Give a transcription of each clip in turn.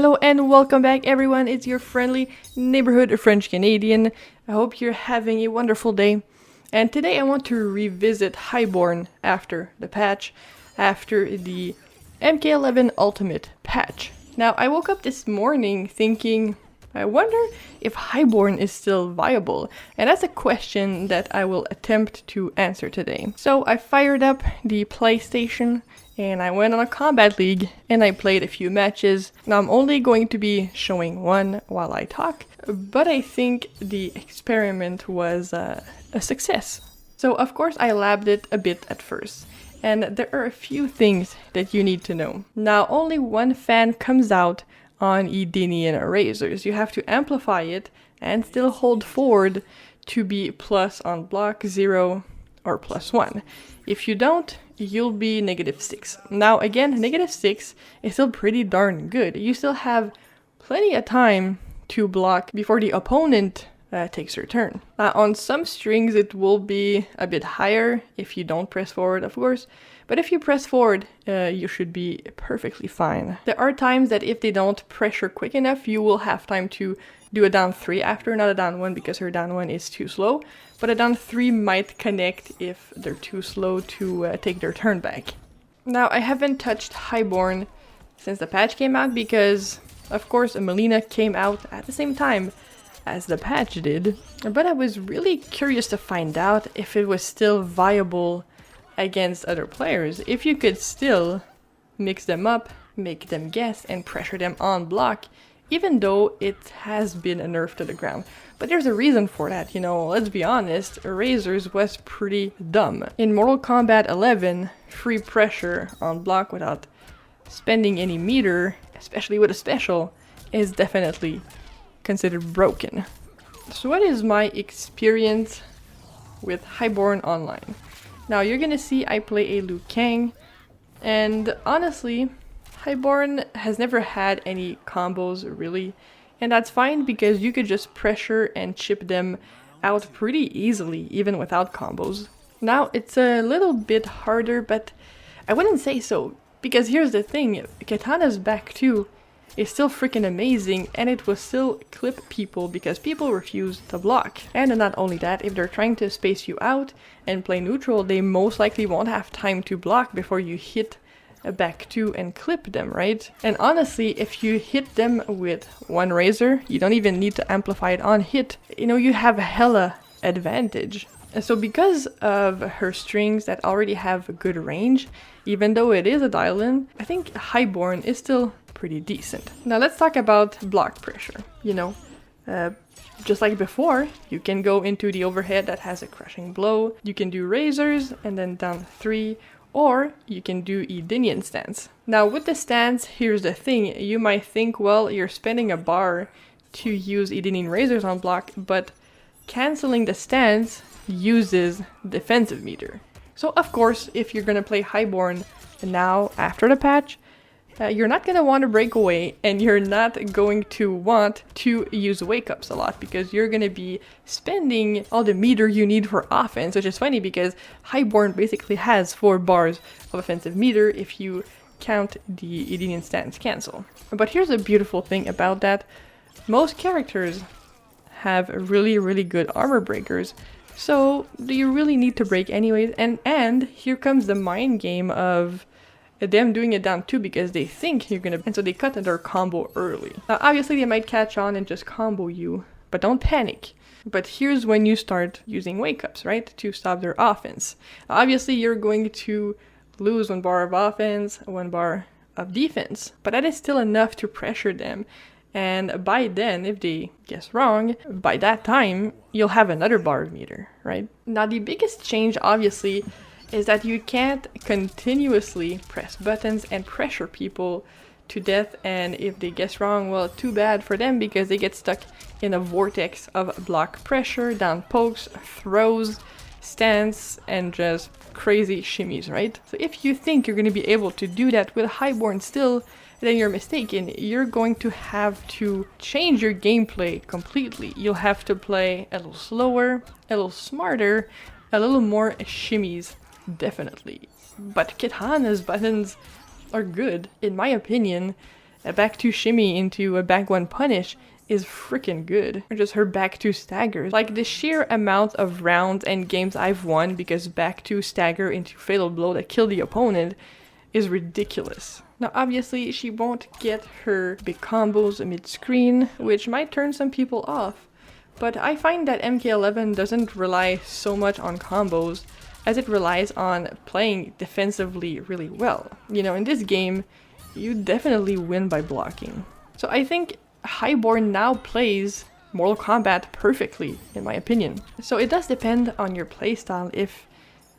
Hello and welcome back everyone, it's your friendly neighborhood French Canadian. I hope you're having a wonderful day. And today I want to revisit Highborn after the patch, after the MK11 Ultimate patch. Now I woke up this morning thinking, I wonder if Highborn is still viable, and that's a question that I will attempt to answer today. So I fired up the PlayStation and I went on a combat league and I played a few matches. Now I'm only going to be showing one while I talk, but I think the experiment was a success. So of course I labbed it a bit at first, and there are a few things that you need to know. Now only one fan comes out on edenian razors. You have to amplify it and still hold forward to be plus on block 0 or +1. If you don't, you'll be -6. Now again, -6 is still pretty darn good. You still have plenty of time to block before the opponent takes their turn. On some strings it will be a bit higher if you don't press forward, of course, but if you press forward, you should be perfectly fine. There are times that if they don't pressure quick enough, you will have time to do a down 3 after, not a down 1 because her down 1 is too slow, but a down 3 might connect if they're too slow to take their turn back. Now I haven't touched Highborn since the patch came out because, of course, Melina came out at the same time as the patch did, but I was really curious to find out if it was still viable against other players, if you could still mix them up, make them guess, and pressure them on block, even though it has been a nerf to the ground. But there's a reason for that, you know, let's be honest, Razors was pretty dumb. In Mortal Kombat 11, free pressure on block without spending any meter, especially with a special, is definitely considered broken. So what is my experience with Highborn online? Now you're gonna see I play a Liu Kang, and honestly, Highborn has never had any combos really, and that's fine because you could just pressure and chip them out pretty easily even without combos. Now it's a little bit harder, but I wouldn't say so, because here's the thing, Kitana's back too is still freaking amazing, and it will still clip people because people refuse to block. And not only that, if they're trying to space you out and play neutral, they most likely won't have time to block before you hit a back 2 and clip them, right? And honestly, if you hit them with one razor, you don't even need to amplify it on hit, you know, you have a hella advantage. And so because of her strings that already have good range, even though it is a dial-in, I think Highborn is still pretty decent. Now let's talk about block pressure. You know, just like before, you can go into the overhead that has a crushing blow, you can do razors and then down 3, or you can do edenian stance. Now with the stance, here's the thing, you might think, well, you're spending a bar to use edenian razors on block, but canceling the stance uses defensive meter. So of course, if you're gonna play Highborn now after the patch, you're not going to want to break away, and you're not going to want to use wake-ups a lot because you're going to be spending all the meter you need for offense, which is funny because Highborn basically has 4 bars of offensive meter if you count the edenian stance cancel. But here's a beautiful thing about that. Most characters have really good armor breakers, so do you really need to break anyways? And here comes the mind game of them doing it down 2 because they think you're gonna, and so they cut their combo early. Now obviously they might catch on and just combo you, but don't panic. But here's when you start using wake-ups, right, to stop their offense. Now, obviously you're going to lose 1 bar of offense, 1 bar of defense, but that is still enough to pressure them. And by then, if they guess wrong, by that time, you'll have another bar of meter, right? Now the biggest change, obviously, is that you can't continuously press buttons and pressure people to death, and if they guess wrong, well, too bad for them because they get stuck in a vortex of block pressure, down pokes, throws, stance, and just crazy shimmies, right? So if you think you're going to be able to do that with Highborn still, then you're mistaken. You're going to have to change your gameplay completely. You'll have to play a little slower, a little smarter, a little more shimmies, definitely. But Kitana's buttons are good, in my opinion. A back 2 shimmy into a back 1 punish is freaking good. Or just her back 2 staggers. Like the sheer amount of rounds and games I've won because back 2 stagger into fatal blow that kill the opponent is ridiculous. Now obviously she won't get her big combos mid-screen, which might turn some people off. But I find that MK11 doesn't rely so much on combos as it relies on playing defensively really well. You know, in this game, you definitely win by blocking. So I think Highborn now plays Mortal Kombat perfectly, in my opinion. So it does depend on your playstyle. If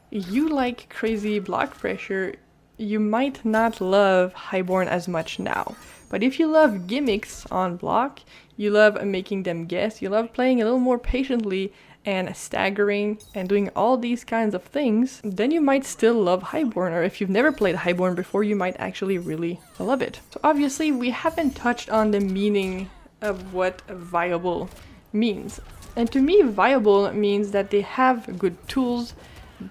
you like crazy block pressure, you might not love Highborn as much now. But if you love gimmicks on block, you love making them guess, you love playing a little more patiently and staggering and doing all these kinds of things, then you might still love Highborn, or if you've never played Highborn before, you might actually really love it. So obviously we haven't touched on the meaning of what viable means. And to me, viable means that they have good tools,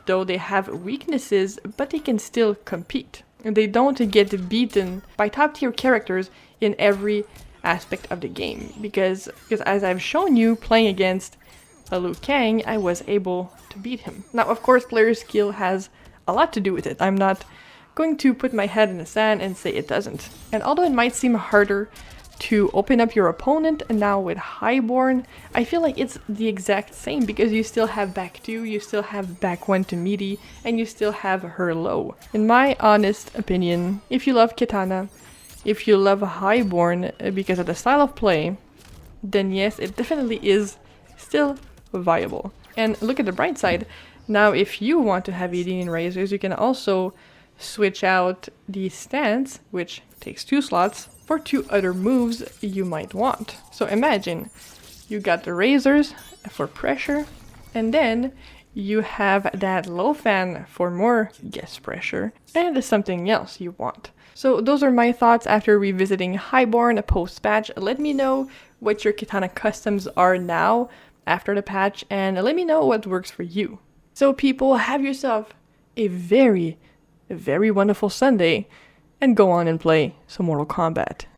though they have weaknesses, but they can still compete. And they don't get beaten by top tier characters in every aspect of the game. Because as I've shown you, playing against Liu Kang, I was able to beat him. Now, of course, player skill has a lot to do with it. I'm not going to put my head in the sand and say it doesn't. And although it might seem harder to open up your opponent, and now with Highborn, I feel like it's the exact same because you still have back 2, you still have back 1 to meaty, and you still have her low. In my honest opinion, if you love Kitana, if you love Highborn because of the style of play, then yes, it definitely is still viable. And look at the bright side. Now, if you want to have edenian razors, you can also switch out the stance, which takes 2 slots, for 2 other moves you might want. So imagine you got the razors for pressure, and then you have that low fan for more guess pressure, and something else you want. So those are my thoughts after revisiting Highborn post-patch. Let me know what your Kitana customs are now after the patch, and let me know what works for you. So people, have yourself a very wonderful Sunday, and go on and play some Mortal Kombat.